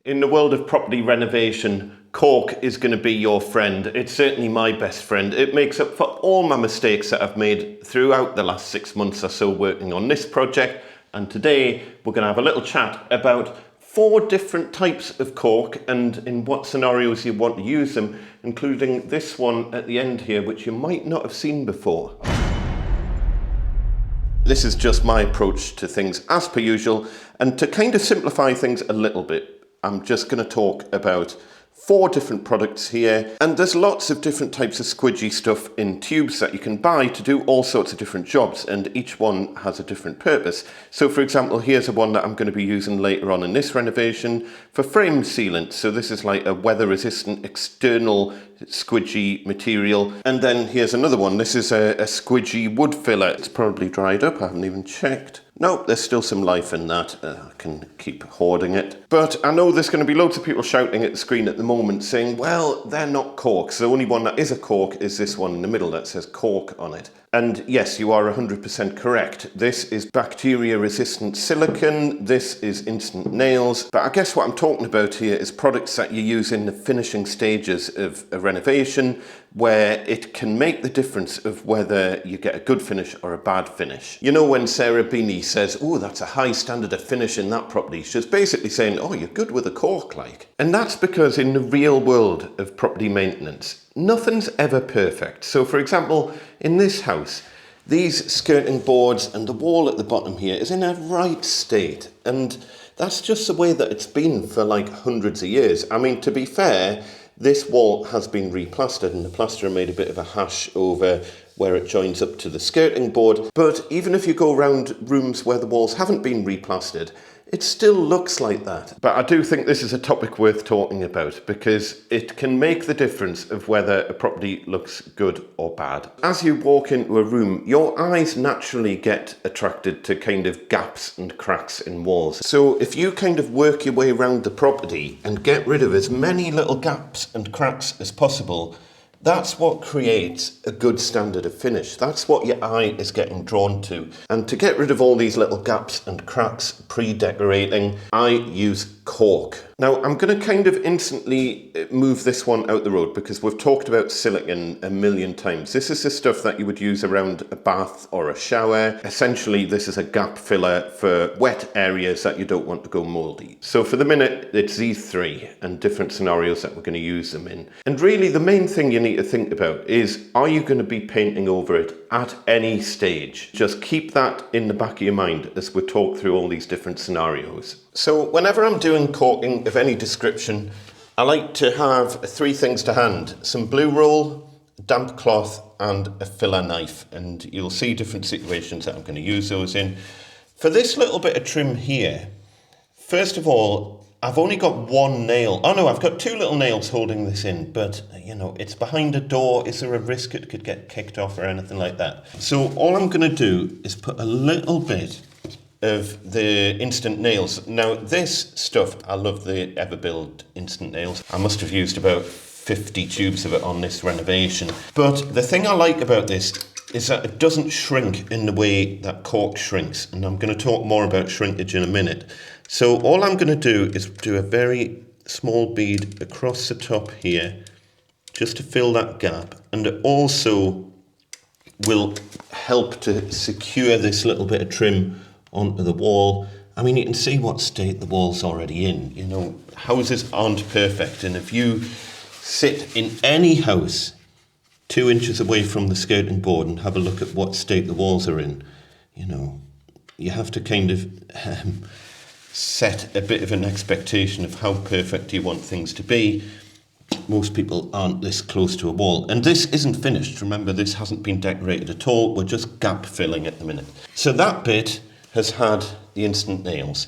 In the world of property renovation, Caulk is going to be your friend. It's certainly my best friend. It makes up for all my mistakes that I've made throughout the last 6 months or so working on this project. And today we're going to have a little chat about 4 different types of Caulk and in what scenarios you want to use them, including this one at the end here, which you might not have seen before. This is just my approach to things as per usual, and to kind of simplify things a little bit, I'm just going to talk about 4 different products here, and there's lots of different types of squidgy stuff in tubes that you can buy to do all sorts of different jobs, and each one has a different purpose. So for example, here's a one that I'm going to be using later on in this renovation for frame sealant. So this is like a weather resistant external squidgy material. And then here's another one. This is a squidgy wood filler. It's probably dried up, I haven't even checked. Nope, there's still some life in that. I can keep hoarding it. But I know there's going to be loads of people shouting at the screen at the moment saying, well, they're not corks. The only one that is a cork is this one in the middle that says Caulk on it. And yes, you are 100% correct. This is bacteria-resistant silicone. This is instant nails. But I guess what I'm talking about here is products that you use in the finishing stages of a renovation, where it can make the difference of whether you get a good finish or a bad finish. You know when Sarah Beanie says, oh, that's a high standard of finish in that property, she's basically saying, oh, you're good with a cork like. And that's because in the real world of property maintenance, nothing's ever perfect. So for example, in this house, these skirting boards and the wall at the bottom here is in a right state. And that's just the way that it's been for like hundreds of years. I mean, to be fair, this wall has been replastered and the plasterer made a bit of a hash over where it joins up to the skirting board. But even if you go around rooms where the walls haven't been replastered, it still looks like that. But I do think this is a topic worth talking about because it can make the difference of whether a property looks good or bad. As you walk into a room, your eyes naturally get attracted to kind of gaps and cracks in walls. So if you kind of work your way around the property and get rid of as many little gaps and cracks as possible, that's what creates a good standard of finish. That's what your eye is getting drawn to. And to get rid of all these little gaps and cracks pre-decorating, I use Caulk. Now, I'm going to kind of instantly move this one out the road because we've talked about silicone a million times. This is the stuff that you would use around a bath or a shower. Essentially, this is a gap filler for wet areas that you don't want to go mouldy. So for the minute, it's these 3 and different scenarios that we're going to use them in. And really, the main thing you need to think about is, are you going to be painting over it at any stage? Just keep that in the back of your mind as we talk through all these different scenarios. So whenever I'm doing caulking of any description, I like to have 3 things to hand: some blue roll, damp cloth and a filler knife. And you'll see different situations that I'm going to use those in. For this little bit of trim here, first of all, I've only got 1 nail. Oh no, I've got 2 little nails holding this in, but you know, it's behind a door. Is there a risk it could get kicked off or anything like that? So all I'm going to do is put a little bit of the instant nails. Now this stuff, I love the Everbuild instant nails. I must have used about 50 tubes of it on this renovation. But the thing I like about this is that it doesn't shrink in the way that Caulk shrinks. And I'm going to talk more about shrinkage in a minute. So all I'm going to do is do a very small bead across the top here, just to fill that gap. And it also will help to secure this little bit of trim onto the wall. I mean, you can see what state the wall's already in. You know, houses aren't perfect. And if you sit in any house 2 inches away from the skirting board and have a look at what state the walls are in, you know, you have to kind of set a bit of an expectation of how perfect you want things to be. Most people aren't this close to a wall. And this isn't finished. Remember, this hasn't been decorated at all. We're just gap filling at the minute. So that bit has had the instant nails,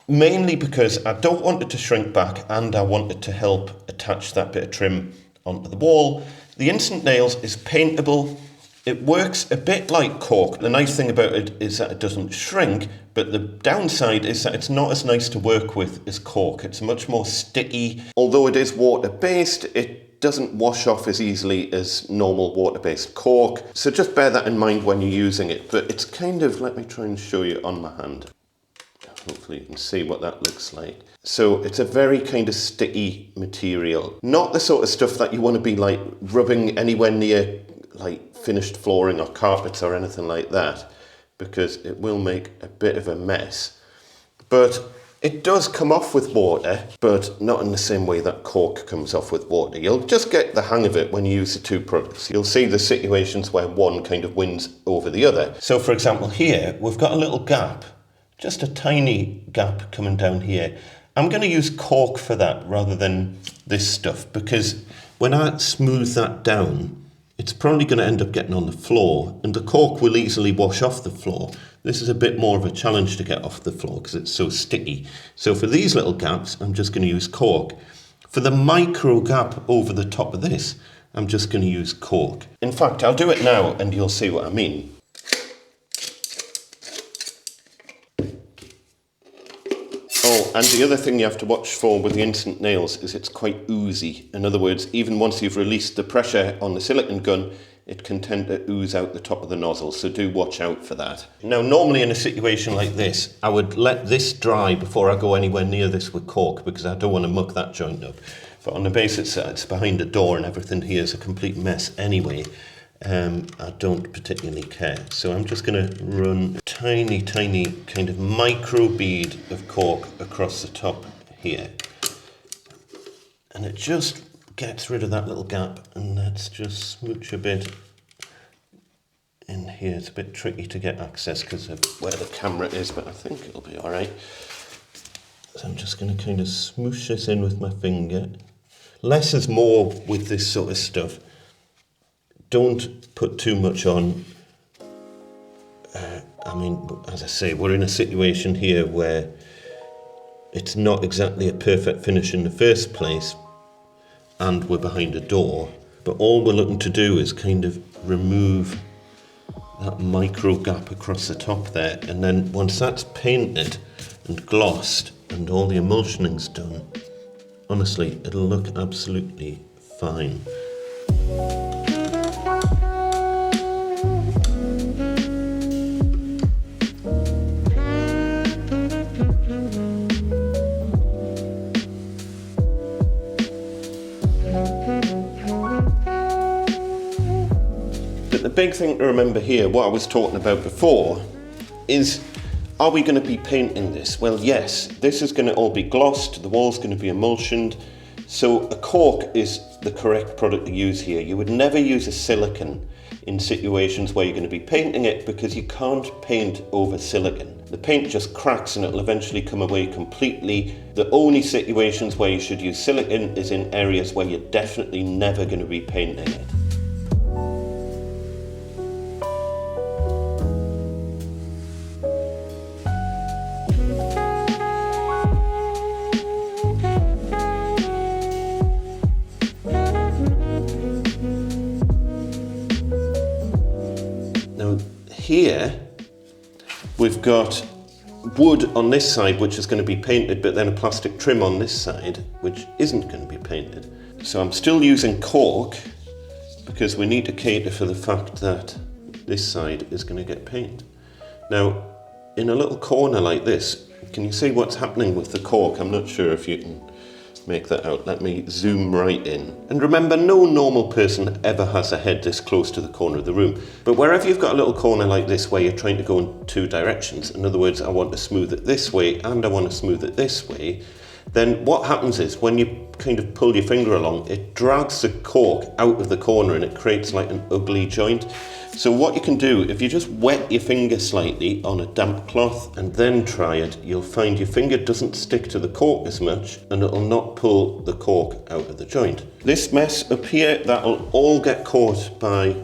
mainly because I don't want it to shrink back and I want it to help attach that bit of trim onto the wall. The instant nails is paintable. It works a bit like Caulk. The nice thing about it is that it doesn't shrink, but the downside is that it's not as nice to work with as Caulk. It's much more sticky. Although it is water-based, it doesn't wash off as easily as normal water-based Caulk. So just bear that in mind when you're using it. But it's kind of, let me try and show you on my hand. Hopefully you can see what that looks like. So it's a very kind of sticky material. Not the sort of stuff that you want to be like rubbing anywhere near like finished flooring or carpets or anything like that, because it will make a bit of a mess. But it does come off with water, but not in the same way that caulk comes off with water. You'll just get the hang of it when you use the two products. You'll see the situations where one kind of wins over the other. So for example here, we've got a little gap, just a tiny gap coming down here. I'm going to use caulk for that rather than this stuff, because when I smooth that down, it's probably going to end up getting on the floor, and the caulk will easily wash off the floor. This is a bit more of a challenge to get off the floor because it's so sticky. So for these little gaps, I'm just going to use caulk. For the micro gap over the top of this, I'm just going to use caulk. In fact, I'll do it now and you'll see what I mean. Oh, and the other thing you have to watch for with the instant nails is it's quite oozy. In other words, even once you've released the pressure on the silicone gun, it can tend to ooze out the top of the nozzle, so do watch out for that. Now, normally in a situation like this, I would let this dry before I go anywhere near this with caulk, because I don't want to muck that joint up. But on the basis that it's behind a door and everything here is a complete mess anyway, I don't particularly care. So I'm just going to run a tiny kind of micro bead of caulk across the top here. And it just gets rid of that little gap, and let's just smooch a bit in here. It's a bit tricky to get access because of where the camera is, but I think it'll be all right. So I'm just going to kind of smoosh this in with my finger. Less is more with this sort of stuff. Don't put too much on. I mean, as I say, we're in a situation here where it's not exactly a perfect finish in the first place, and we're behind a door, but all we're looking to do is kind of remove that micro gap across the top there, and then once that's painted and glossed and all the emulsioning's done, honestly, it'll look absolutely fine. The big thing to remember here, what I was talking about before, is are we going to be painting this? Well, yes, this is going to all be glossed, the wall's going to be emulsioned, so a caulk is the correct product to use here. You would never use a silicone in situations where you're going to be painting it, because you can't paint over silicone. The paint just cracks and it'll eventually come away completely. The only situations where you should use silicone is in areas where you're definitely never going to be painting it. Here we've got wood on this side which is going to be painted, but then a plastic trim on this side which isn't going to be painted. So I'm still using caulk because we need to cater for the fact that this side is going to get painted. Now, in a little corner like this, can you see what's happening with the caulk? I'm not sure if you can make that out. Let me zoom right in. And remember, no normal person ever has a head this close to the corner of the room. But wherever you've got a little corner like this where you're trying to go in two directions, in other words, I want to smooth it this way and I want to smooth it this way, then what happens is when you kind of pull your finger along, it drags the caulk out of the corner and it creates like an ugly joint. So what you can do, if you just wet your finger slightly on a damp cloth and then try it, you'll find your finger doesn't stick to the caulk as much and it'll not pull the caulk out of the joint. This mess up here, that'll all get caught by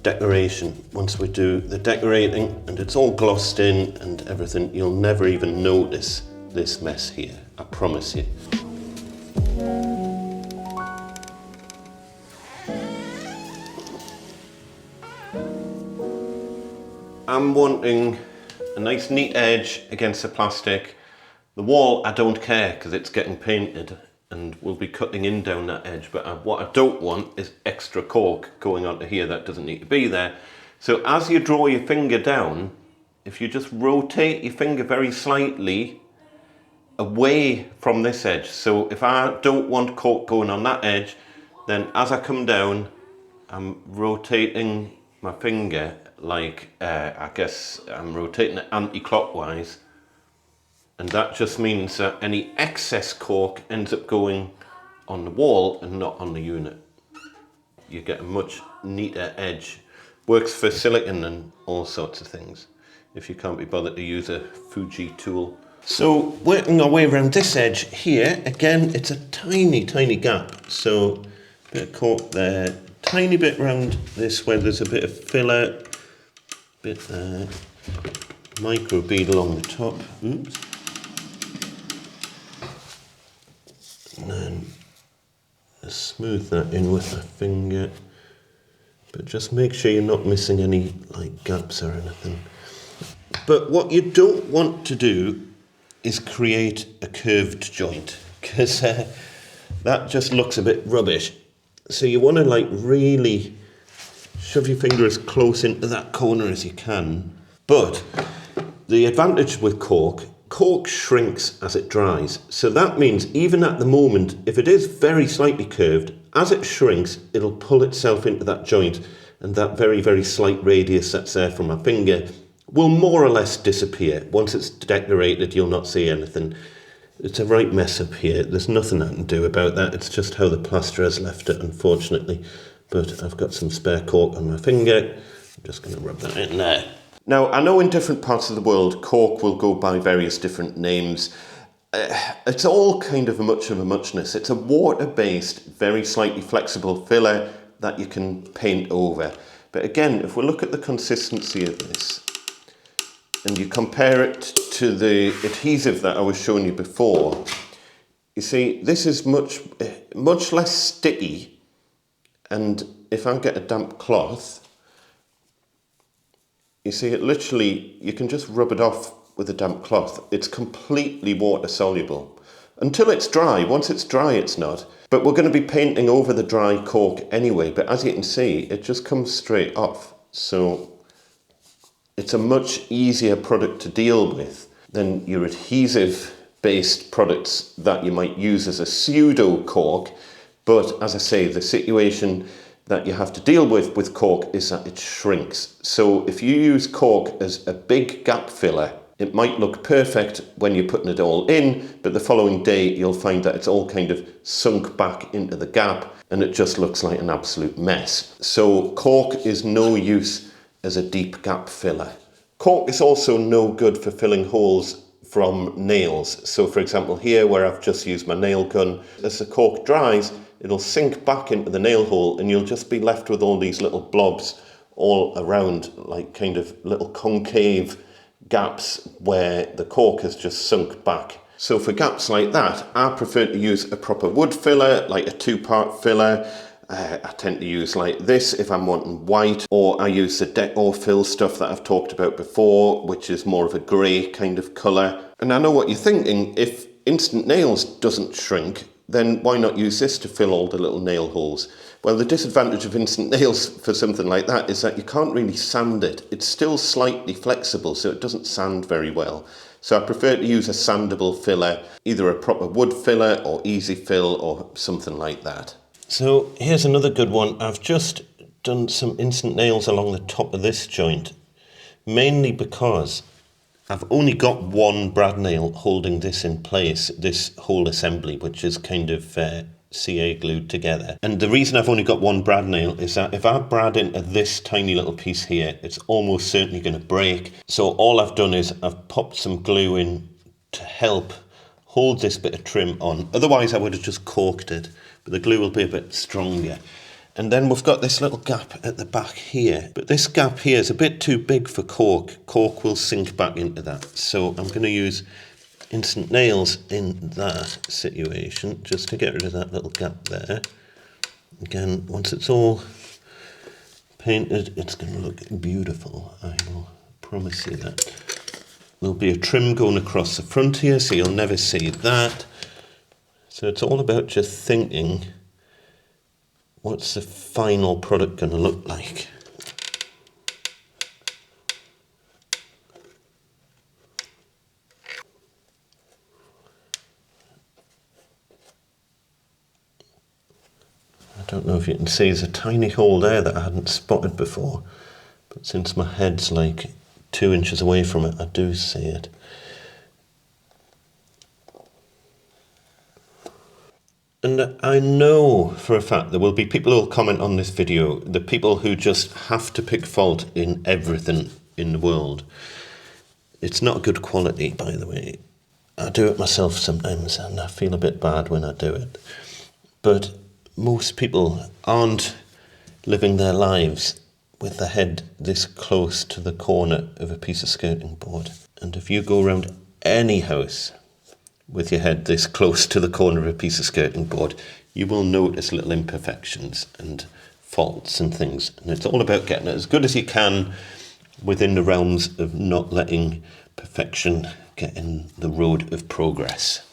decoration. Once we do the decorating and it's all glossed in and everything, you'll never even notice this mess here, I promise you. I'm wanting a nice neat edge against the plastic. The wall, I don't care because it's getting painted and we'll be cutting in down that edge, but what I don't want is extra caulk going onto here that doesn't need to be there. So as you draw your finger down, if you just rotate your finger very slightly away from this edge. So if I don't want caulk going on that edge, then as I come down, I'm rotating my finger like, I guess I'm rotating it anti-clockwise. And that just means that any excess caulk ends up going on the wall and not on the unit. You get a much neater edge. Works for silicon and all sorts of things, if you can't be bothered to use a Fuji tool. So working our way around this edge here, again, it's a tiny, tiny gap. So a bit of caulk there, tiny bit around this where there's a bit of filler, bit there, micro bead along the top. Oops. And then smooth that in with my finger, but just make sure you're not missing any like gaps or anything. But what you don't want to do is create a curved joint, because that just looks a bit rubbish. So you want to like really shove your finger as close into that corner as you can. But the advantage with caulk shrinks as it dries. So that means even at the moment, if it is very slightly curved, as it shrinks, it'll pull itself into that joint, and that very, very slight radius that's there from my finger will more or less disappear. Once it's decorated, you'll not see anything. It's a right mess up here. There's nothing I can do about that. It's just how the plaster has left it, unfortunately. But I've got some spare caulk on my finger. I'm just going to rub that in there. Now, I know in different parts of the world, caulk will go by various different names. It's all kind of much of a muchness. It's a water-based, very slightly flexible filler that you can paint over. But again, if we look at the consistency of this, and you compare it to the adhesive that I was showing you before, you see, this is much less sticky. And if I get a damp cloth, you see, it literally, you can just rub it off with a damp cloth. It's completely water soluble. Until it's dry. Once it's dry, it's not. But we're going to be painting over the dry caulk anyway. But as you can see, it just comes straight off. So it's a much easier product to deal with than your adhesive-based products that you might use as a pseudo caulk. But as I say, the situation that you have to deal with caulk is that it shrinks. So if you use caulk as a big gap filler, it might look perfect when you're putting it all in, but the following day you'll find that it's all kind of sunk back into the gap and it just looks like an absolute mess. So caulk is no use as a deep gap filler. Caulk is also no good for filling holes from nails. So for example here, where I've just used my nail gun, as the caulk dries, it'll sink back into the nail hole and you'll just be left with all these little blobs all around, like kind of little concave gaps where the caulk has just sunk back. So for gaps like that, I prefer to use a proper wood filler, like a 2-part filler. I tend to use like this if I'm wanting white, or I use the decor fill stuff that I've talked about before, which is more of a grey kind of colour. And I know what you're thinking, if Instant Nails doesn't shrink, then why not use this to fill all the little nail holes? Well, the disadvantage of Instant Nails for something like that is that you can't really sand it. It's still slightly flexible, so it doesn't sand very well. So I prefer to use a sandable filler, either a proper wood filler or easy fill or something like that. So here's another good one. I've just done some Instant Nails along the top of this joint, mainly because I've only got one brad nail holding this in place, this whole assembly, which is kind of CA glued together. And the reason I've only got one brad nail is that if I brad into this tiny little piece here, it's almost certainly going to break. So all I've done is I've popped some glue in to help hold this bit of trim on. Otherwise I would have just caulked it, but the glue will be a bit stronger. And then we've got this little gap at the back here. But this gap here is a bit too big for caulk. Caulk will sink back into that. So I'm going to use Instant Nails in that situation, just to get rid of that little gap there. Again, once it's all painted, it's going to look beautiful. I will promise you that. There'll be a trim going across the front here, so you'll never see that. So it's all about just thinking, what's the final product going to look like? don't know if you can see, there's a tiny hole there that I hadn't spotted before, but since my head's like 2 inches away from it, I do see it. And I know for a fact there will be people who will comment on this video, the people who just have to pick fault in everything in the world. It's not good quality, by the way. I do it myself sometimes and I feel a bit bad when I do it. But most people aren't living their lives with the head this close to the corner of a piece of skirting board. And if you go around any house with your head this close to the corner of a piece of skirting board, you will notice little imperfections and faults and things. And it's all about getting it as good as you can within the realms of not letting perfection get in the road of progress.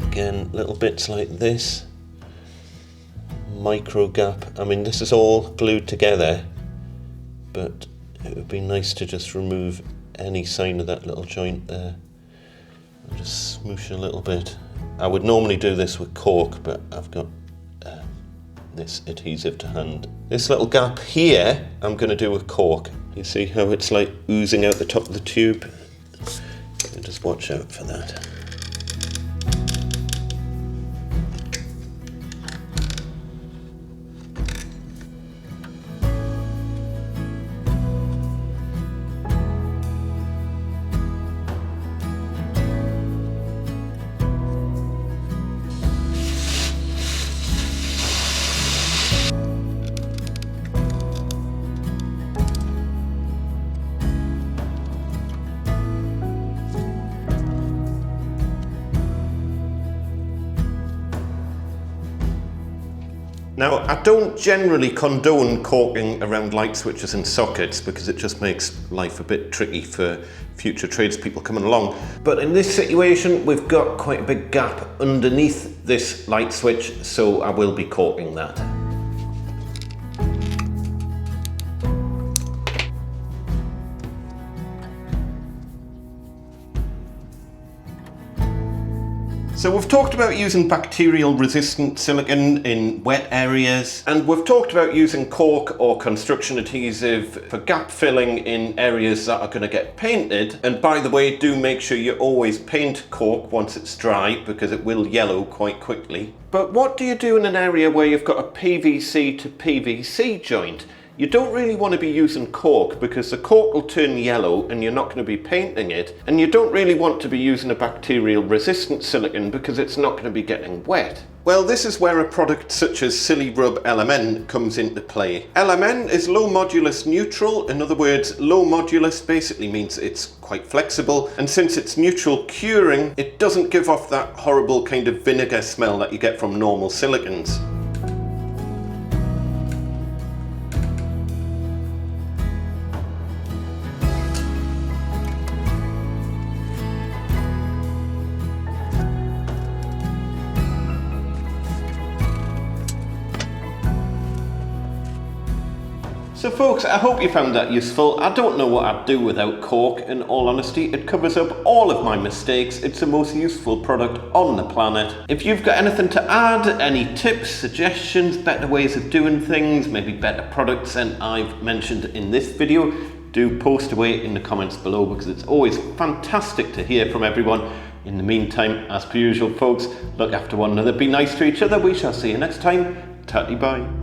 Again, little bits like this, micro gap. I mean, this is all glued together, but it would be nice to just remove any sign of that little joint there. I'll just smoosh a little bit. I would normally do this with Caulk, but I've got this adhesive to hand. This little gap here, I'm going to do with Caulk. You see how it's like oozing out the top of the tube? So just watch out for that. Now, I don't generally condone caulking around light switches and sockets because it just makes life a bit tricky for future tradespeople coming along. But in this situation, we've got quite a big gap underneath this light switch, so I will be caulking that. So we've talked about using bacterial resistant silicone in wet areas, and we've talked about using Caulk or construction adhesive for gap filling in areas that are going to get painted. And by the way, do make sure you always paint Caulk once it's dry because it will yellow quite quickly. But what do you do in an area where you've got a PVC to PVC joint? You don't really want to be using Caulk because the Caulk will turn yellow and you're not going to be painting it, and you don't really want to be using a bacterial resistant silicone because it's not going to be getting wet. Well, this is where a product such as Silly-Rub LMN comes into play. LMN is low modulus neutral. In other words, low modulus basically means it's quite flexible, and since it's neutral curing, it doesn't give off that horrible kind of vinegar smell that you get from normal silicones. So folks, I hope you found that useful. I don't know what I'd do without Caulk, in all honesty. It covers up all of my mistakes. It's the most useful product on the planet. If you've got anything to add, any tips, suggestions, better ways of doing things, maybe better products than I've mentioned in this video, do post away in the comments below because it's always fantastic to hear from everyone. In the meantime, as per usual folks, look after one another, be nice to each other. We shall see you next time. Tatty bye.